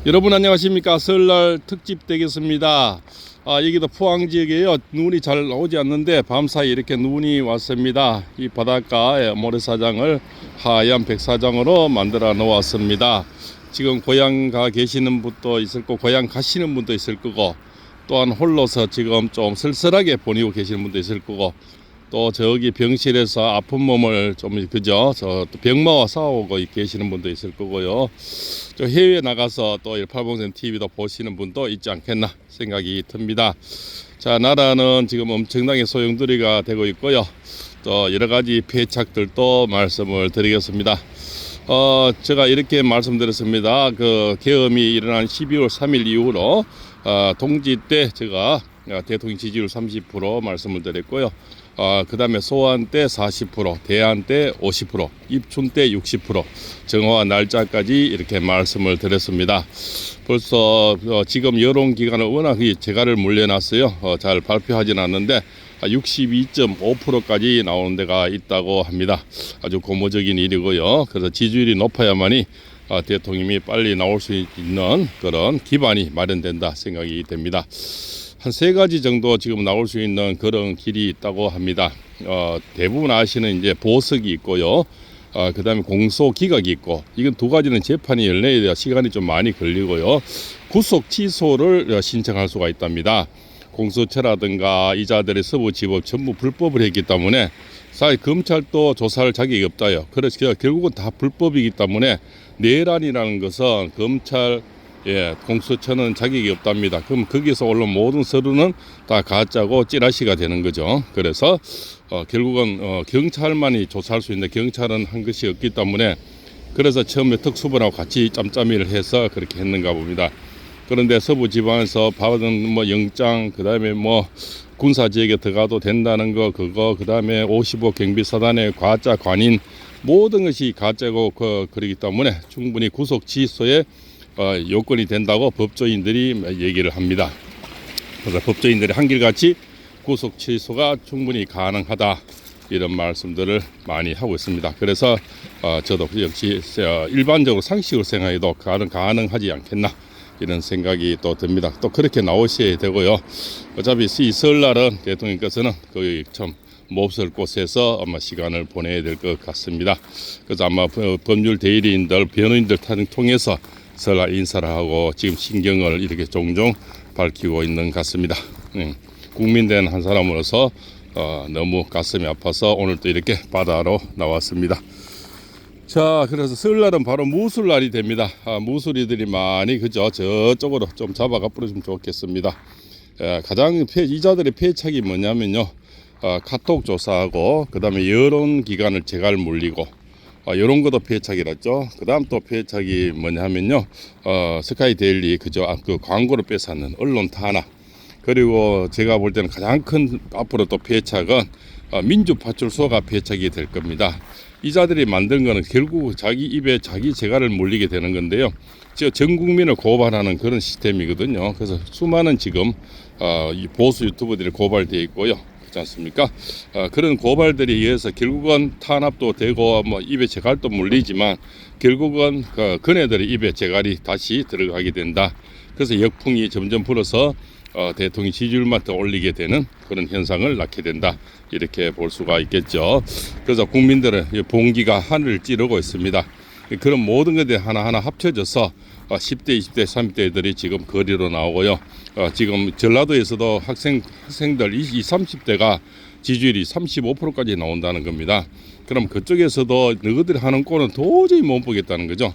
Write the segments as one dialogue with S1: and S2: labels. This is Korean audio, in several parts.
S1: 여러분 안녕하십니까. 설날 특집 되겠습니다. 여기도 포항 지역에요. 눈이 잘 오지 않는데 밤사이 이렇게 눈이 왔습니다. 이 바닷가 모래사장을 하얀 백사장으로 만들어 놓았습니다. 지금 고향 가 계시는 분도 있을 거고 고향 가시는 분도 있을 거고, 또한 홀로서 지금 좀 쓸쓸하게 보내고 계시는 분도 있을 거고, 또 저기 병실에서 아픈 몸을 좀 저 병마와 싸우고 계시는 분도 있을 거고요. 저 해외에 나가서 또 180선 TV도 보시는 분도 있지 않겠나 생각이 듭니다. 자, 나라는 지금 엄청나게 소용돌이가 되고 있고요. 또 여러 가지 폐착들도 말씀을 드리겠습니다. 제가 이렇게 말씀드렸습니다. 그 계엄이 일어난 12월 3일 이후로 동지 때 제가 대통령 지지율 30% 말씀을 드렸고요. 그 다음에 소환 때 40%, 대안 때 50%, 입춘 때 60%, 정오와 날짜까지 이렇게 말씀을 드렸습니다. 벌써 지금 여론기관을 워낙 재갈을 물려놨어요. 잘 발표하진 않는데 62.5%까지 나오는 데가 있다고 합니다. 아주 고무적인 일이고요. 그래서 지지율이 높아야만이 대통령이 빨리 나올 수 있는 그런 기반이 마련된다 생각이 됩니다. 한 3가지 정도 지금 나올 수 있는 그런 길이 있다고 합니다. 대부분 아시는 이제 보석이 있고요. 그 다음에 공소기각이 있고, 이건 2가지는 재판이 열려야 시간이 좀 많이 걸리고요. 구속 취소를 신청할 수가 있답니다. 공소처라든가 이자들의 서부지법 전부 불법을 했기 때문에 사실 검찰도 조사할 자격이 없다요. 그래서 결국은 다 불법이기 때문에 내란이라는 것은 검찰 공수처는 자격이 없답니다. 그럼 거기서 올라온 모든 서류는 다 가짜고 찌라시가 되는 거죠. 그래서 결국은 경찰만이 조사할 수 있는데 경찰은 한 것이 없기 때문에, 그래서 처음에 특수본하고 같이 짬짬이를 해서 그렇게 했는가 봅니다. 그런데 서부지방에서 받은 영장, 그 다음에 군사지역에 들어가도 된다는 거, 그 다음에 55 경비사단의 가짜 관인, 모든 것이 가짜고 그러기 때문에 충분히 구속 취소에 요건이 된다고 법조인들이 얘기를 합니다. 그래서 법조인들이 한결같이 구속 취소가 충분히 가능하다, 이런 말씀들을 많이 하고 있습니다. 그래서 저도 역시 일반적으로 상식으로 생각해도 가능하지 않겠나, 이런 생각이 또 듭니다. 또 그렇게 나오셔야 되고요. 어차피 이 설날은 대통령께서는 거의 참 몹쓸 곳에서 아마 시간을 보내야 될 것 같습니다. 그래서 아마 법률 대리인들, 변호인들 통해서 설날 인사를 하고 지금 신경을 이렇게 종종 밝히고 있는 것 같습니다. 국민된 한 사람으로서 너무 가슴이 아파서 오늘 또 이렇게 바다로 나왔습니다. 자, 그래서 설날은 바로 무술날이 됩니다. 무술이들이 많이 저쪽으로 좀 잡아가 뿌려주면 좋겠습니다. 가장 이자들의 폐착이 뭐냐면요, 카톡 조사하고 그 다음에 여론기관을 재갈 물리고, 이런 것도 폐착이랐죠. 그 다음 또 폐착이 뭐냐면요, 스카이데일리 그 광고를 뺏어는 언론 탄압. 그리고 제가 볼 때는 가장 큰 앞으로 또 폐착은 민주파출소가 폐착이 될 겁니다. 이자들이 만든 거는 결국 자기 입에 자기 재갈을 물리게 되는 건데요. 전 국민을 고발하는 그런 시스템이거든요. 그래서 수많은 지금 보수 유튜버들이 고발되어 있고요. 그렇지 않습니까? 그런 고발들에 의해서 결국은 탄압도 되고 입에 재갈도 물리지만 결국은 그네들의 입에 재갈이 다시 들어가게 된다. 그래서 역풍이 점점 불어서 대통령 지지율만 더 올리게 되는 그런 현상을 낳게 된다, 이렇게 볼 수가 있겠죠. 그래서 국민들은 봉기가 하늘을 찌르고 있습니다. 그런 모든 것들이 하나하나 합쳐져서 10대, 20대, 30대들이 지금 거리로 나오고요. 지금 전라도에서도 학생들 20, 30대가 지지율이 35%까지 나온다는 겁니다. 그럼 그쪽에서도 너희들이 하는 꼴은 도저히 못 보겠다는 거죠.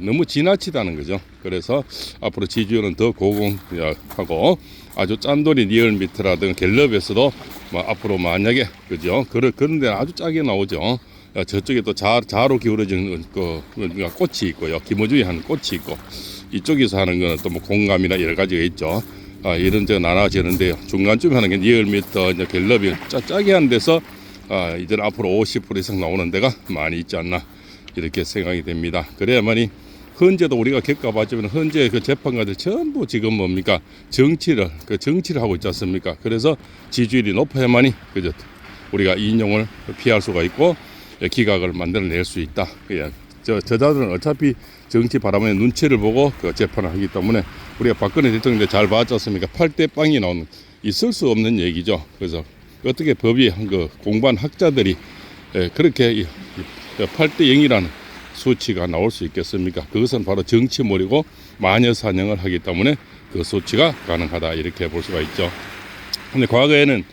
S1: 너무 지나치다는 거죠. 그래서 앞으로 지지율은 더 고공하고 아주 짠돌이 리얼미터라든가 갤럽에서도 앞으로 만약에 그런 데는 아주 짜게 나오죠. 저쪽에 또 자로 기울어지는 꽃이 있고요. 김어준이 하는 꽃이 있고, 이쪽에서 하는 거는 또 공감이나 여러 가지가 있죠. 이런 나눠지는데요. 중간쯤 하는 게 리얼미터, 갤럽이 짜게 하는 데서 이제 앞으로 50% 이상 나오는 데가 많이 있지 않나, 이렇게 생각이 됩니다. 그래야만이 현재도 우리가 겪어봤지만 현재 그 재판관들 전부 지금 정치를 하고 있지 않습니까? 그래서 지지율이 높아야만이 우리가 인용을 피할 수가 있고 기각을 만들어낼 수 있다. 저자들은 어차피 정치 바람의 눈치를 보고 그 재판을 하기 때문에 우리가 박근혜 대통령도 잘 봤지 않습니까? 8대 빵이 나오는 있을 수 없는 얘기죠. 그래서 어떻게 법이 그 공부한 학자들이 그렇게 8대 0이라는 수치가 나올 수 있겠습니까? 그것은 바로 정치몰이고 마녀 사냥을 하기 때문에 그 수치가 가능하다 이렇게 볼 수가 있죠. 근데 과거에는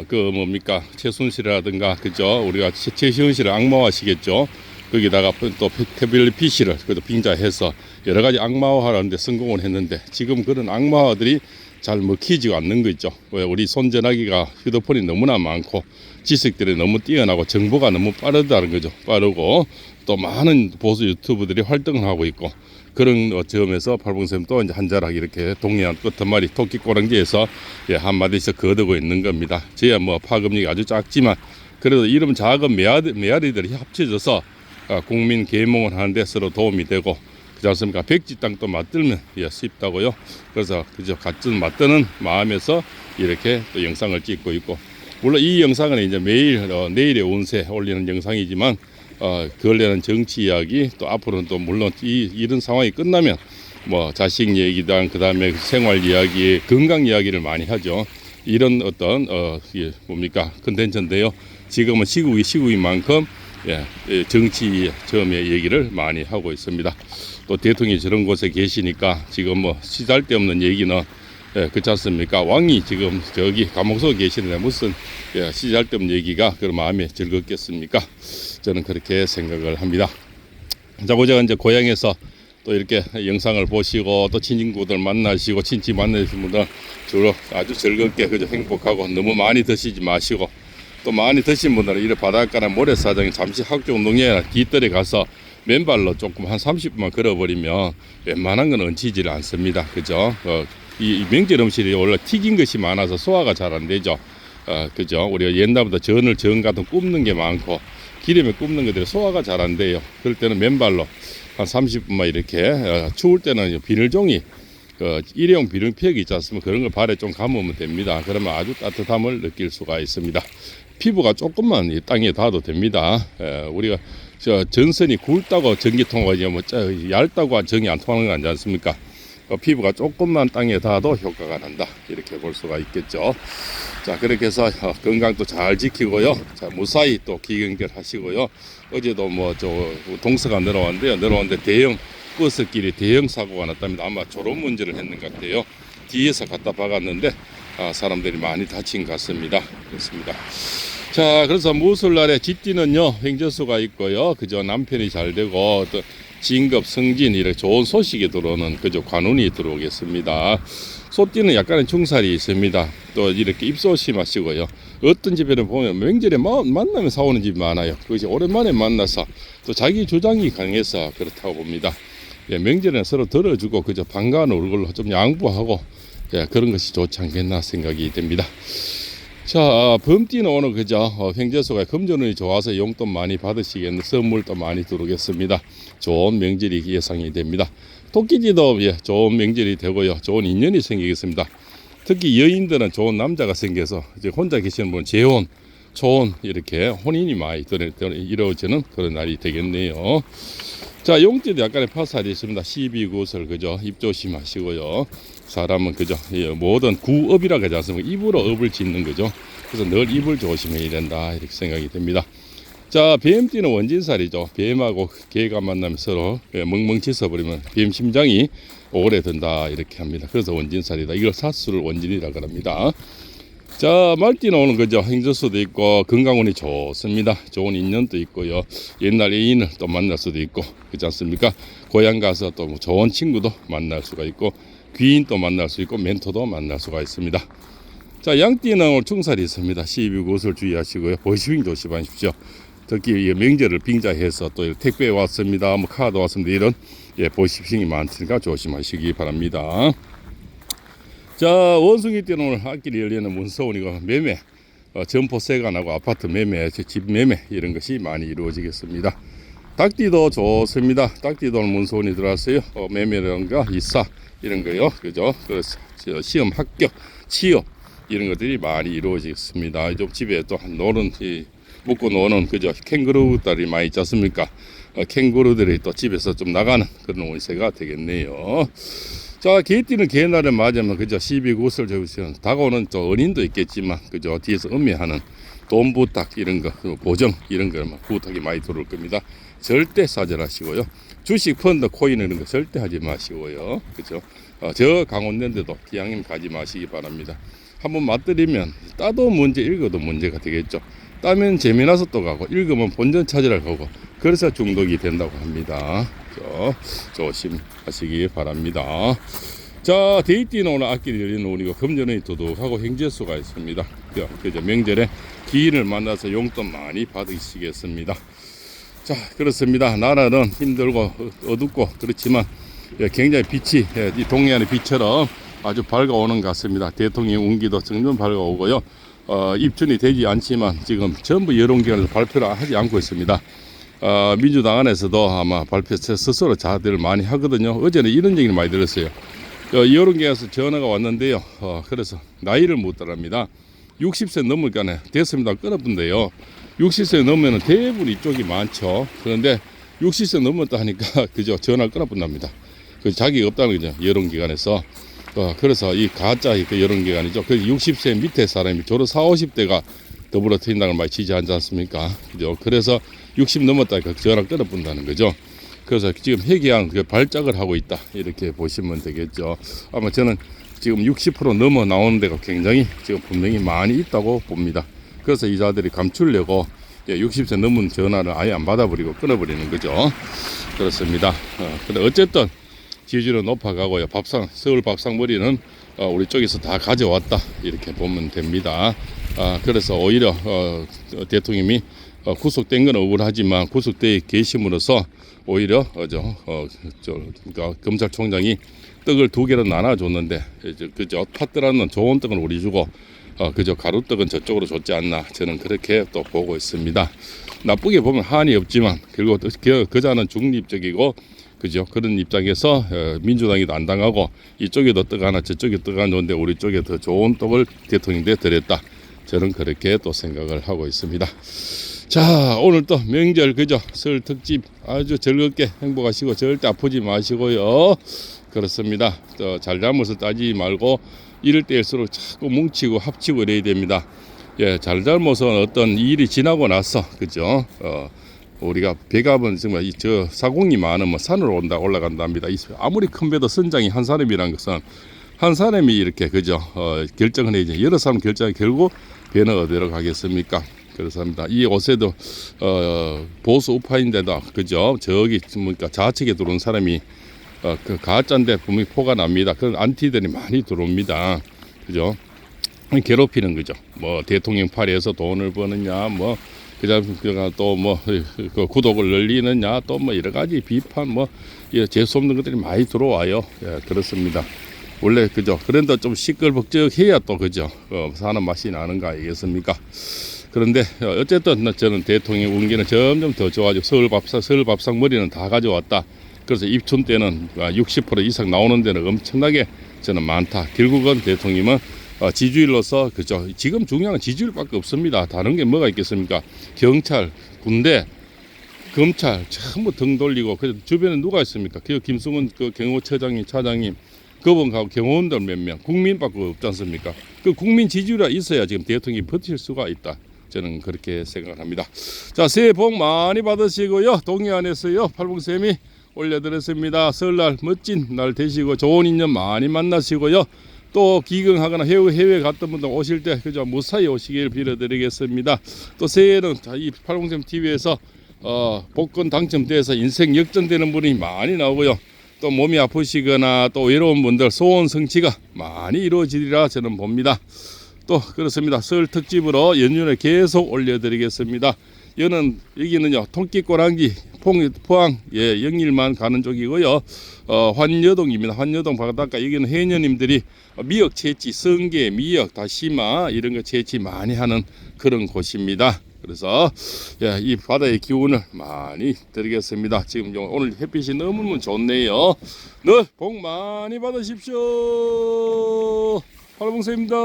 S1: 그 뭡니까 최순실이라든가 그죠? 우리가 최시훈 씨를 악마화시켰죠. 거기다가 또 태블릿 씨를 그래도 빙자해서 여러 가지 악마화하는데 성공을 했는데 지금 그런 악마화들이 잘 먹히지가 않는 거 있죠. 왜 우리 손전화기가 휴대폰이 너무나 많고 지식들이 너무 뛰어나고 정보가 너무 빠르다는 거죠. 빠르고 또 많은 보수 유튜브들이 활동을 하고 있고 그런 점에서 팔봉쌤도 이제 한자락 이렇게 동해안 끝한마리 토끼꼬랑지에서 한마디씩 거두고 있는 겁니다. 저야 뭐 파급력이 아주 작지만 그래도 이런 작은 메아리들이 합쳐져서 국민 계몽을 하는데 서로 도움이 되고 그렇지 않습니까? 백지 땅도 맞들면 쉽다고요. 그래서 그저 같은 맞드는 마음에서 이렇게 또 영상을 찍고 있고 물론 이 영상은 이제 매일 내일의 운세 올리는 영상이지만 그걸려는 정치 이야기 또 앞으로는 또 물론 이런 상황이 끝나면 뭐 자식 얘기당 그다음에 생활 이야기 건강 이야기를 많이 하죠. 이런 어떤 뭡니까 컨텐츠인데요. 지금은 시국인 만큼 정치 점의 얘기를 많이 하고 있습니다. 또 대통령이 저런 곳에 계시니까 지금 뭐 시잘데없는 얘기는 그렇지 않습니까? 왕이 지금 저기 감옥 속에 계시는데 무슨 시잘데없는 얘기가 그런 마음에 즐겁겠습니까? 저는 그렇게 생각을 합니다. 자, 고제가 이제 고향에서 또 이렇게 영상을 보시고 또 친구들 만나시고 친지 만나시는 분들 주로 아주 즐겁게 그저 행복하고 너무 많이 드시지 마시고 또 많이 드신 분들은 이런 바닷가나 모래사장에 잠시 학교운동회나 뒤뜰에 가서 맨발로 조금 한 30분만 걸어버리면 웬만한 건 얹히질 않습니다. 그죠? 이 명절 음식이 원래 튀긴 것이 많아서 소화가 잘 안 되죠. 그죠? 우리가 옛날부터 전 같은 굽는 게 많고 기름에 굽는 것들이 소화가 잘 안 돼요. 그럴 때는 맨발로 한 30분만 이렇게 추울 때는 비닐종이 일회용 비닐팩이 있지 않습니까? 그런 걸 발에 좀 감으면 됩니다. 그러면 아주 따뜻함을 느낄 수가 있습니다. 피부가 조금만 이 땅에 닿아도 됩니다. 우리가 전선이 굵다고 전기 통하지 뭐 얇다고 전기 안 통하는 거 아니지 않습니까? 피부가 조금만 땅에 닿아도 효과가 난다 이렇게 볼 수가 있겠죠. 자, 그렇게 해서 건강도 잘 지키고요. 자, 무사히 또 기경결 하시고요. 어제도 뭐 동서가 내려왔는데 대형 버스끼리 대형 사고가 났답니다. 아마 졸업 문제를 했는 것 같아요. 뒤에서 갖다 박았는데 사람들이 많이 다친 것 같습니다. 그렇습니다. 자, 그래서 무술날에 쥐띠는요 횡재수가 있고요. 그저 남편이 잘 되고 또 진급 승진 이렇게 좋은 소식이 들어오는 그저 관운이 들어오겠습니다. 소띠는 약간의 중살이 있습니다. 또 이렇게 입소심하시고요. 어떤 집에는 보면 명절에 만나면 싸우는 집이 많아요. 그것이 오랜만에 만나서 또 자기 주장이 강해서 그렇다고 봅니다. 명절에는 서로 들어주고 그저 반가운 얼굴로 좀 양보하고 그런 것이 좋지 않겠나 생각이 됩니다. 자, 범띠는 오늘 그저 횡재수가 금전운이 좋아서 용돈 많이 받으시겠는 선물도 많이 들어오겠습니다. 좋은 명절이 예상이 됩니다. 토끼지도 좋은 명절이 되고요. 좋은 인연이 생기겠습니다. 특히 여인들은 좋은 남자가 생겨서 이제 혼자 계시는 분은 재혼, 초혼 이렇게 혼인이 많이 이루어지는 그런 날이 되겠네요. 자, 용띠도 약간의 파살이 있습니다. 12구설 그죠? 입 조심하시고요. 사람은 그죠? 모든 구업이라 하지 않습니까? 입으로 업을 짓는 거죠. 그래서 늘 입을 조심해야 된다 이렇게 생각이 됩니다. 자, 뱀띠는 원진살이죠. 뱀하고 개가 만나면 서로 멍멍 짖어버리면 뱀 심장이 오래 든다 이렇게 합니다. 그래서 원진살이다. 이걸 사수를 원진이라 그럽니다. 자, 말띠는 오늘 그죠? 행저수도 있고 건강운이 좋습니다. 좋은 인연도 있고요. 옛날 애인을 또 만날 수도 있고 그렇지 않습니까? 고향 가서 또 좋은 친구도 만날 수가 있고 귀인도 만날 수 있고 멘토도 만날 수가 있습니다. 자, 양띠는 오늘 충살이 있습니다. 12구설 주의하시고요. 보시빙 조심하십시오. 특히 명절을 빙자해서 또 택배 왔습니다. 뭐 카드 왔습니다. 이런 보시빙이 많으니까 조심하시기 바랍니다. 자, 원숭이 띠는 오늘 학길이 열리는 문서운이고 매매, 점포 세관하고 아파트 매매, 집 매매 이런 것이 많이 이루어지겠습니다. 닭띠도 좋습니다. 닭띠도 오늘 문서운이 들어왔어요. 매매라든가 이사 이런 거요. 그죠? 그래서 시험 합격, 취업 이런 것들이 많이 이루어지겠습니다. 좀 집에 또 노는 먹고 노는 그죠? 캥거루 딸이 많이 있지 않습니까? 캥거루들이 또 집에서 좀 나가는 그런 운세가 되겠네요. 자, 개띠는 개날을 맞으면 그저 시비 구슬 저기서 다가오는 또 은인도 있겠지만 그저 뒤에서 음미하는 돈 부탁 이런 거 보정 이런 거 부탁이 많이 들어올 겁니다. 절대 사절하시고요. 주식 펀드 코인 이런 거 절대 하지 마시고요. 그죠? 저 강원랜드도 기왕이면 가지 마시기 바랍니다. 한번 맞들이면 따도 문제 읽어도 문제가 되겠죠. 따면 재미나서 또 가고 읽으면 본전 찾으러 가고 그래서 중독이 된다고 합니다. 조심하시기 바랍니다. 자, 데이티는 오늘 악기를 열리는 우리가 금전의 도둑하고 행재수가 있습니다. 그저 명절에 기인을 만나서 용돈 많이 받으시겠습니다. 자, 그렇습니다. 나라는 힘들고 어둡고 그렇지만 굉장히 빛이 이 동해안의 빛처럼 아주 밝아오는 것 같습니다. 대통령 운기도 정말 밝아오고요. 입춘이 되지 않지만 지금 전부 여론기관에서 발표를 하지 않고 있습니다. 민주당 안에서도 아마 발표 스스로 자들을 많이 하거든요. 어제는 이런 얘기를 많이 들었어요. 여론기관에서 전화가 왔는데요. 그래서 나이를 묻더랍니다. 60세 넘으니까 됐습니다. 끊어본데요. 60세 넘으면 대부분 이쪽이 많죠. 그런데 60세 넘었다 하니까 그저 전화를 끊어본답니다. 그 자기가 없다는 거죠. 여론기관에서. 그래서 이 가짜 그 여론기관이죠. 그 60세 밑에 사람이 저로 40, 50대가 더불어민주당을 많이 지지하지 않습니까? 그죠? 그래서 60 넘었다니까 전화 끊어본다는 거죠. 그래서 지금 회귀한 그 발작을 하고 있다. 이렇게 보시면 되겠죠. 아마 저는 지금 60% 넘어 나오는 데가 굉장히 지금 분명히 많이 있다고 봅니다. 그래서 이 자들이 감추려고 60세 넘은 전화를 아예 안 받아버리고 끊어버리는 거죠. 그렇습니다. 근데 어쨌든 지지율은 높아가고요. 서울 밥상머리는 우리 쪽에서 다 가져왔다. 이렇게 보면 됩니다. 그래서 오히려 대통령이 구속된 건 억울하지만 구속돼 계심으로써 오히려 그러니까 검찰총장이 떡을 2개로 나눠줬는데 그저 팥들하는 좋은 떡은 우리 주고 그저 가루떡은 저쪽으로 줬지 않나 저는 그렇게 또 보고 있습니다. 나쁘게 보면 한이 없지만 결국 그자는 중립적이고 그죠? 그런 입장에서 민주당이 안 당하고 이쪽에도 떡 하나 저쪽에 떡 하나 줬는데 우리 쪽에 더 좋은 떡을 대통령한테 드렸다. 저는 그렇게 또 생각을 하고 있습니다. 자, 오늘 또 명절 그죠? 설 특집 아주 즐겁게 행복하시고 절대 아프지 마시고요. 그렇습니다. 잘잘못을 따지지 말고 이럴 때일수록 자꾸 뭉치고 합치고 이래야 됩니다. 예, 잘잘못은 어떤 일이 지나고 나서 그죠? 우리가 배갑은 정말 저 사공이 많으면 산으로 올라간답니다. 아무리 큰 배도 선장이 한 사람이라는 것은 한 사람이 이렇게 그죠? 결정을 해야지 여러 사람 결정이 결국 배는 어디로 가겠습니까? 그렇습니다. 이 옷에도 보수 우파인데도 그죠? 저기 뭡니까 좌측에 들어온 사람이 그 가짜인데 분명히 포가 납니다. 그런 안티들이 많이 들어옵니다. 그죠? 괴롭히는 거죠. 뭐 대통령 파리에서 돈을 버느냐, 뭐 그다음 또 뭐 그 구독을 늘리느냐, 또 뭐 여러 가지 비판 뭐 재수 없는 것들이 많이 들어와요. 예, 그렇습니다. 원래 그죠? 그런데 좀 시끌벅적해야 또 그죠? 사는 맛이 나는 거 아니겠습니까? 그런데 어쨌든 저는 대통령 운기는 점점 더 좋아지고 서울 밥상 머리는 다 가져왔다. 그래서 입춘 때는 60% 이상 나오는 데는 엄청나게 저는 많다. 결국은 대통령은 지지율로서 그죠. 지금 중요한 건 지지율밖에 없습니다. 다른 게 뭐가 있겠습니까? 경찰, 군대, 검찰 전부 등 돌리고 그 주변에 누가 있습니까? 그 김승훈 그 경호처장님, 차장님, 그분하고 경호원들 몇 명, 국민밖에 없지 않습니까? 그 국민 지지율이 있어야 지금 대통령이 버틸 수가 있다. 저는 그렇게 생각을 합니다. 자, 새해 복 많이 받으시고요. 동해안에서요 팔봉샘이 올려드렸습니다. 설날 멋진 날 되시고 좋은 인연 많이 만나시고요. 또 기경하거나 해외 갔던 분들 오실 때 그저 무사히 오시길 빌어드리겠습니다. 또 새해에는 이 팔봉샘 TV에서 복권 당첨돼서 인생 역전되는 분이 많이 나오고요. 또 몸이 아프시거나 또 외로운 분들 소원 성취가 많이 이루어지리라 저는 봅니다. 또 그렇습니다. 설 특집으로 연륜을 계속 올려드리겠습니다. 여기는요 통끼꼬랑지 포항 영일만 가는 쪽이고요. 환여동입니다. 환여동 바닷가 여기는 해녀님들이 미역 채취, 성게, 미역, 다시마 이런 거 채취 많이 하는 그런 곳입니다. 그래서 이 바다의 기운을 많이 드리겠습니다. 지금 오늘 햇빛이 너무너무 좋네요. 늘 복 많이 받으십시오. 팔봉새입니다.